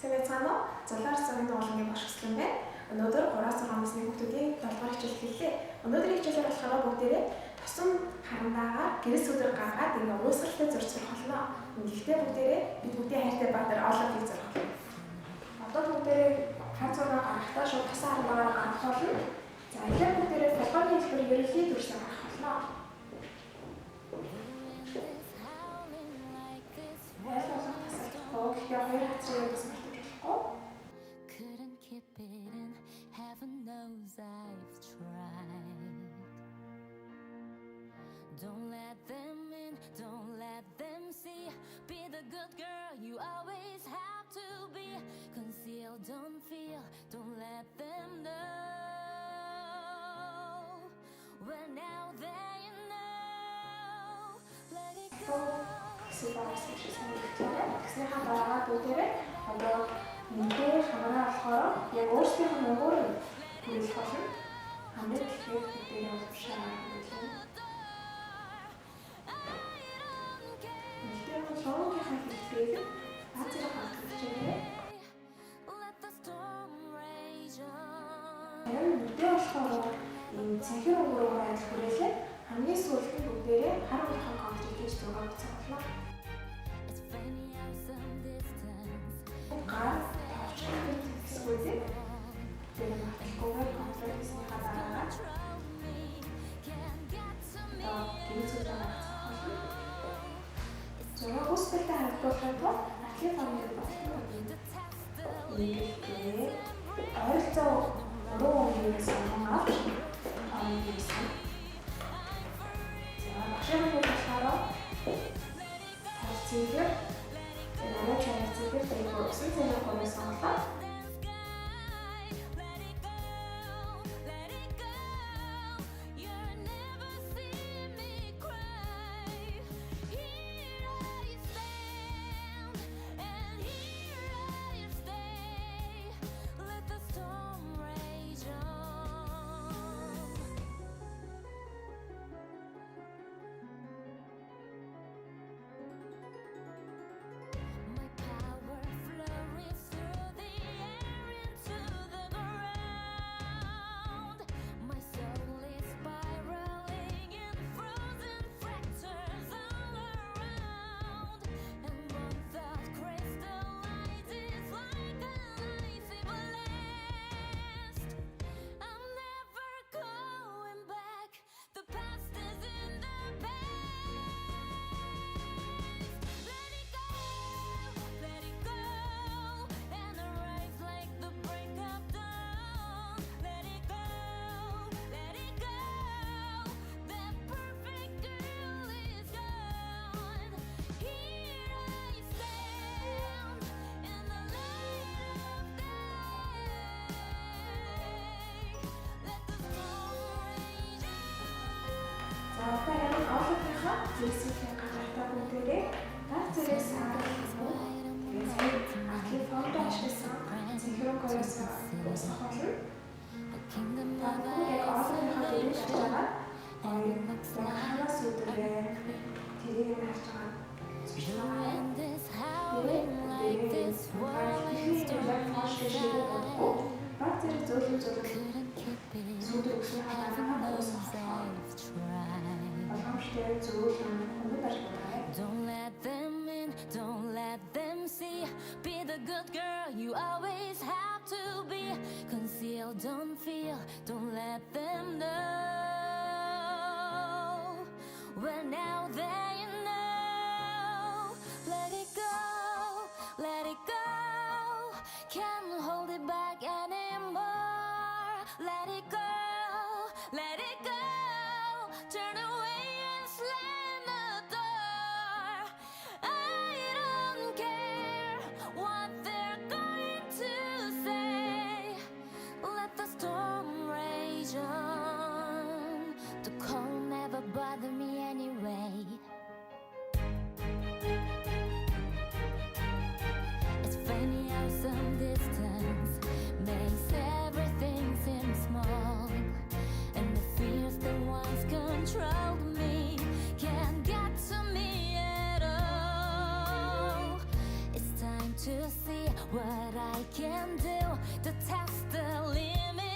Сэвэцгаано зулаар цагны болгоны багш гислэн байна. Өнөөдөр 3-6 насны хүүхдүүдийн 7 дугаар хичээл хэллээ. Өнөөдрийн хичээлээр болохоор бүгдээрээ тосон харандаага гэрэл сүдэр гаргаад ингээ уусгалтай зурж сурах болно. Гэхдээ бүгдээрээ бид бүгдийн хайртай баатар оолыг зурх болно. Одоо бүгдээрээ хар зураг гаргахтаа шууд тосон харандаагаар гаргах болно. За энэ бүгдээрээ фолгоны хэлбэр ерөнхий дүрсээр гаргах болно. Couldn't keep it in, heaven knows I've tried. Don't let them in, don't let them see. Be the good girl you always have to be. Conceal, don't feel, don't let them know. Well now they know. Let it go. Тэгснийхаа дараа бүгдээрээ одоо нэгдээ хамаараа болохоор яг өөрсдийнх нь өгөр хэлэх болно. Хамгийн ихээр бүгдээрээ уушаа хэлээ. Нэгдээ болгоохын хэлбэрийг баазаар хангалтчээ. Нэгдээ болохоор энэ цэнхэр өгөрөөр адил хүрээлээ. Хамгийн сүүлд нь бүгдээрээ хар бурхан контрол гэж зураг бичсэн болно. Хөөсөлтэй харагдуулахад атлет амны болсон. Иймээ ойролцоо 3 өдрийн сонгон авч авсан. За багшийн болохоор харцгийг манай чанарцгийг тэрийг өгсөн зэрэг гомс сонголоо. Одоо яг оолынхаа зүйлсийн гадаатаа бүгдээрээ тав зэрэг саарсан. Тэгээд атлет фонд ашигласан синхронкоос уусгах болно. Тэгээд оолынхаа дээрээ шиж байгаа. Ханаас үдэрээ тэрийг харж байгаа. Don't let them in, don't let them see. Be the good girl you always have to be. Conceal, don't feel, don't let them know. Well now they know. Let it go, let it go. Can't hold it back anymore. Let it go, let it go. Turn away and slam the door. I don't care what they're going to say. Let the storm rage on. The cold never bothered me anyway. It's funny how some distance makes everything seem small. And the fears that once controlled me can't get to me at all. It's time to see what I can do to test the limits.